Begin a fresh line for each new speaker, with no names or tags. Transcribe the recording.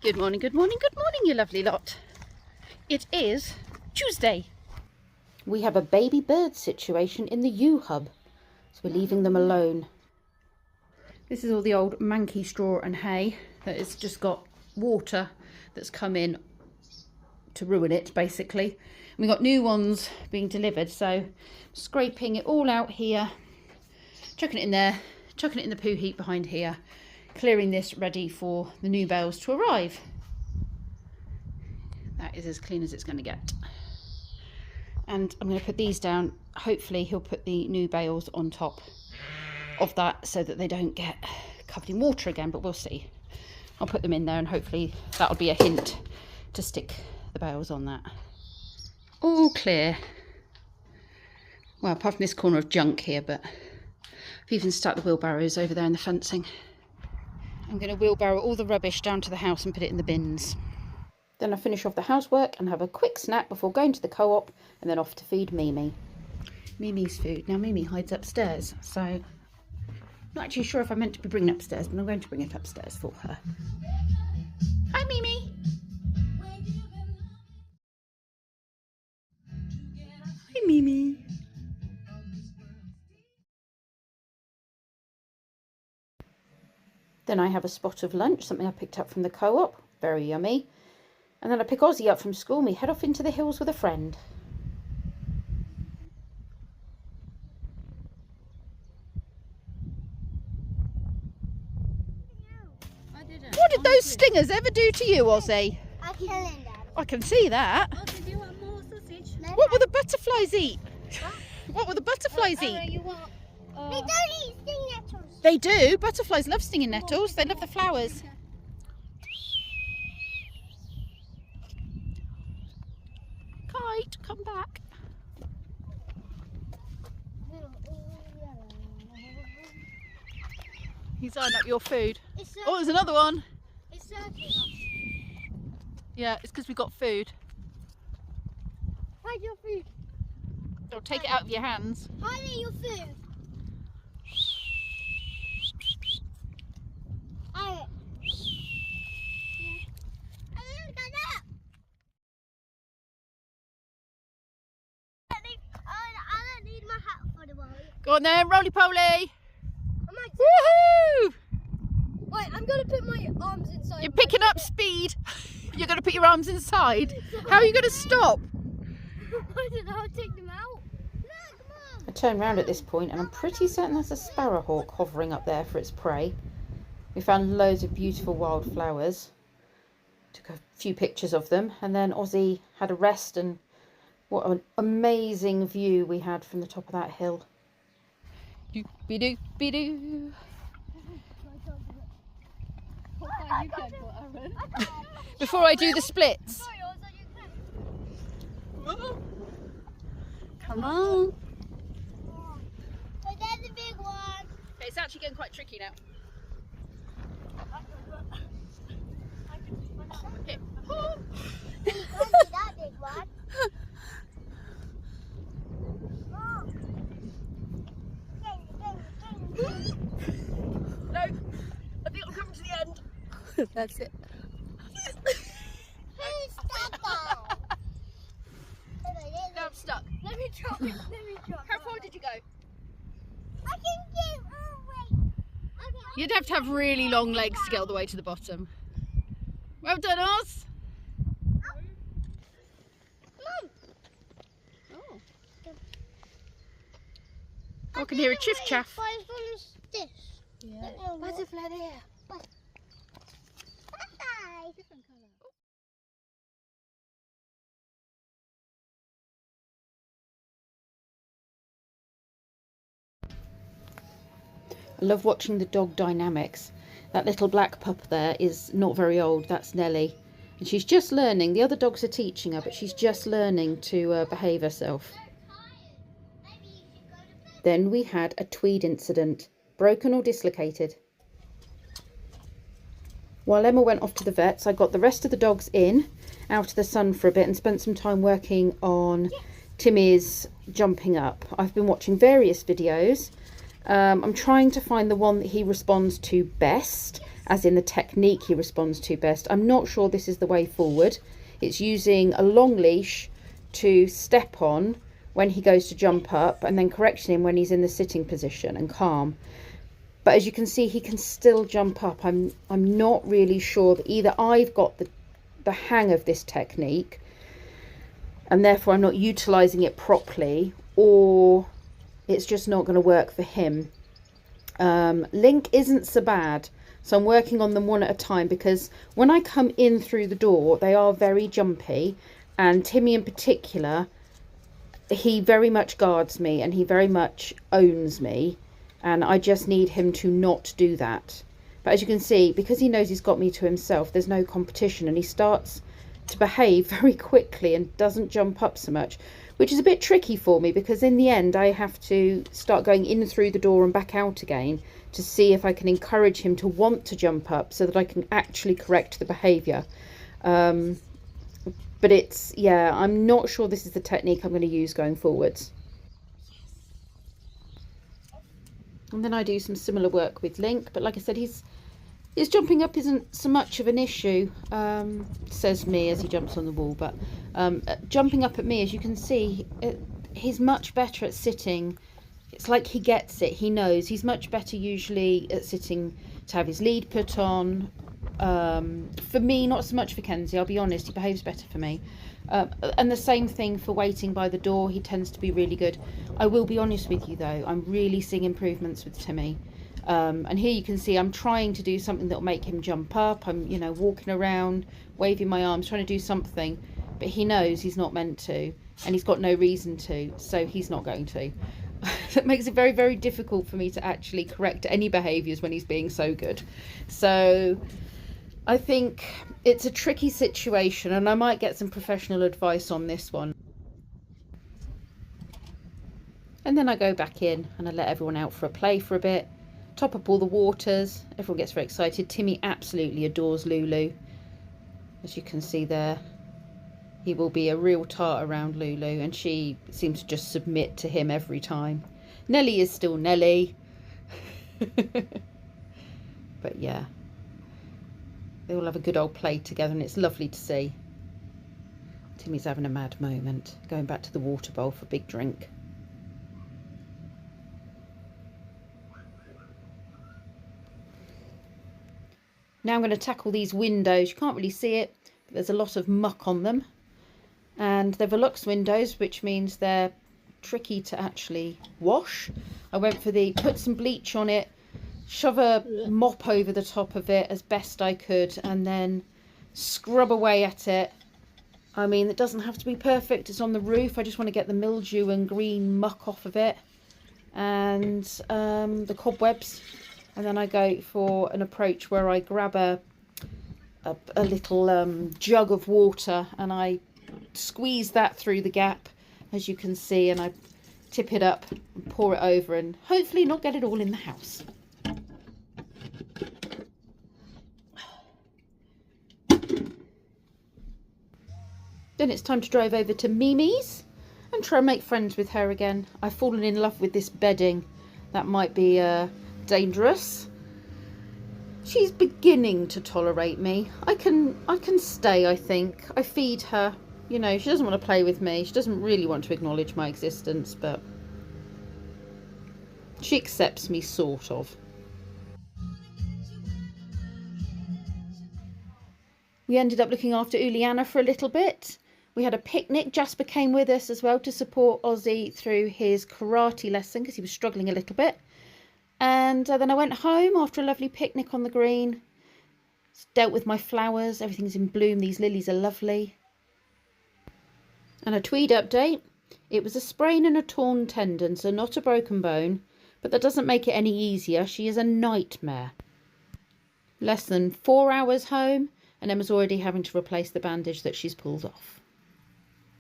Good morning, good morning, good morning, you lovely lot. It is Tuesday. We have a baby bird situation in the U-hub, so we're leaving them alone. This is all the old manky straw and hay that has just got water that's come in to ruin it, basically. And we've got new ones being delivered, so scraping it all out here, chucking it in there, chucking it in the poo heap behind here, clearing this ready for the new bales to arrive. That is as clean as it's going to get. And I'm going to put these down. Hopefully he'll put the new bales on top of that so that they don't get covered in water again, but we'll see. I'll put them in there and hopefully that'll be a hint to stick the bales on that. All clear. Well, apart from this corner of junk here, but I've even stuck the wheelbarrows over there in the fencing. I'm going to wheelbarrow all the rubbish down to the house and put it in the bins. Then I finish off the housework and have a quick snack before going to the co-op and then off to feed Mimi. Mimi's food. Now Mimi hides upstairs, so I'm not actually sure if I'm meant to be bringing it upstairs, but I'm going to bring it upstairs for her. Hi Mimi! Hi Mimi! Then I have a spot of lunch, something I picked up from the co-op, very yummy. And then I pick Ozzy up from school and we head off into the hills with a friend. What did those stingers ever do to you, Ozzy?
I'm killing them.
I can see that.
Ozzy, do you want more sausage?
What will the butterflies eat? What will the butterflies eat?
They don't eat sting nettles.
They do. Butterflies love stinging nettles. They love the flowers. Kite, come back. He's eyeing up your food. Oh, there's another one.
It's circling us.
Yeah, it's because we got food.
Hide your food.
Don't take it out of your hands.
Hide your food. I don't need my hat for the worry.
Go on then, roly-poly. Woohoo!
Wait, I'm going to put my arms inside.
You're picking up speed. You're going to put your arms inside. How are you going to stop?
I don't know, I'll take them out. No, come on.
I turn round at this point and I'm pretty certain there's a sparrowhawk hovering up there for its prey. We found loads of beautiful wildflowers. Took a few pictures of them and then Ozzy had a rest, and what an amazing view we had from the top of that hill. Doop-be-doo-be-doo. Before I do the splits. Come on.
But there's a big one.
Okay, it's actually getting quite tricky now. Okay.
That big one.
No, I think I'm coming to the end. That's it.
Who's stuck there?
Now I'm stuck.
Let me drop it.
How far did you go?
I can do. Oh wait. Okay.
You'd have to have really long legs to get all the way to the bottom. Well done, Oz. Oh. I can hear a chiff chaff.
Yeah. Butterfly there.
Different colour. I love watching the dog dynamics. That little black pup there is not very old. That's Nellie. And she's just learning. The other dogs are teaching her, but she's just learning to behave herself. Then we had a Tweed incident. Broken or dislocated. While Emma went off to the vets, I got the rest of the dogs in, out of the sun for a bit and spent some time working on Timmy's jumping up. I've been watching various videos I'm trying to find the one that he responds to best, as in the technique he responds to best. I'm not sure this is the way forward. It's using a long leash to step on when he goes to jump up, and then correcting him when he's in the sitting position and calm. But as you can see, he can still jump up. I'm not really sure that either I've got the hang of this technique and therefore I'm not utilising it properly, or it's just not going to work for him. Link isn't so bad, so I'm working on them one at a time, because when I come in through the door, they are very jumpy, and Timmy in particular, he very much guards me and he very much owns me, and I just need him to not do that. But as you can see, because he knows he's got me to himself, there's no competition, and he starts to behave very quickly and doesn't jump up so much, which is a bit tricky for me, because in the end I have to start going in through the door and back out again to see if I can encourage him to want to jump up so that I can actually correct the behaviour. But it's, yeah, I'm not sure this is the technique I'm going to use going forwards. And then I do some similar work with Link, but like I said, his jumping up isn't so much of an issue, says me as he jumps on the wall, but jumping up at me, as you can see, he's much better at sitting. It's like he gets it, he knows. He's much better usually at sitting to have his lead put on. For me, not so much for Kenzie, I'll be honest, he behaves better for me. And the same thing for waiting by the door, he tends to be really good. I will be honest with you though, I'm really seeing improvements with Timmy. And here you can see I'm trying to do something that will make him jump up. I'm, you know, walking around, waving my arms, trying to do something, but he knows he's not meant to, and he's got no reason to, so he's not going to. That makes it very, very difficult for me to actually correct any behaviours when he's being so good. So I think it's a tricky situation, and I might get some professional advice on this one. And then I go back in and I let everyone out for a play for a bit, top up all the waters. Everyone gets very excited. Timmy absolutely adores Lulu. As you can see there, he will be a real tart around Lulu, and she seems to just submit to him every time. Nellie is still Nellie. But yeah, they all have a good old play together, and it's lovely to see. Timmy's having a mad moment, going back to the water bowl for a big drink. Now I'm going to tackle these windows. You can't really see it, but there's a lot of muck on them. And they're Velux windows, which means they're tricky to actually wash. I went for put some bleach on it, shove a mop over the top of it as best I could, and then scrub away at it. I mean, it doesn't have to be perfect. It's on the roof. I just want to get the mildew and green muck off of it, and the cobwebs. And then I go for an approach where I grab a little jug of water, and I squeeze that through the gap, as you can see, and I tip it up and pour it over, and hopefully not get it all in the house. Then it's time to drive over to Mimi's and try and make friends with her again. I've fallen in love with this bedding. That might be dangerous. She's beginning to tolerate me. I can stay, I think. I feed her. You know, she doesn't want to play with me. She doesn't really want to acknowledge my existence, but she accepts me, sort of. We ended up looking after Uliana for a little bit. We had a picnic. Jasper came with us as well to support Ozzy through his karate lesson because he was struggling a little bit. And then I went home after a lovely picnic on the green. Dealt with my flowers. Everything's in bloom. These lilies are lovely. And a Tweed update. It was a sprain and a torn tendon, so not a broken bone. But that doesn't make it any easier. She is a nightmare. Less than 4 hours home, and Emma's already having to replace the bandage that she's pulled off.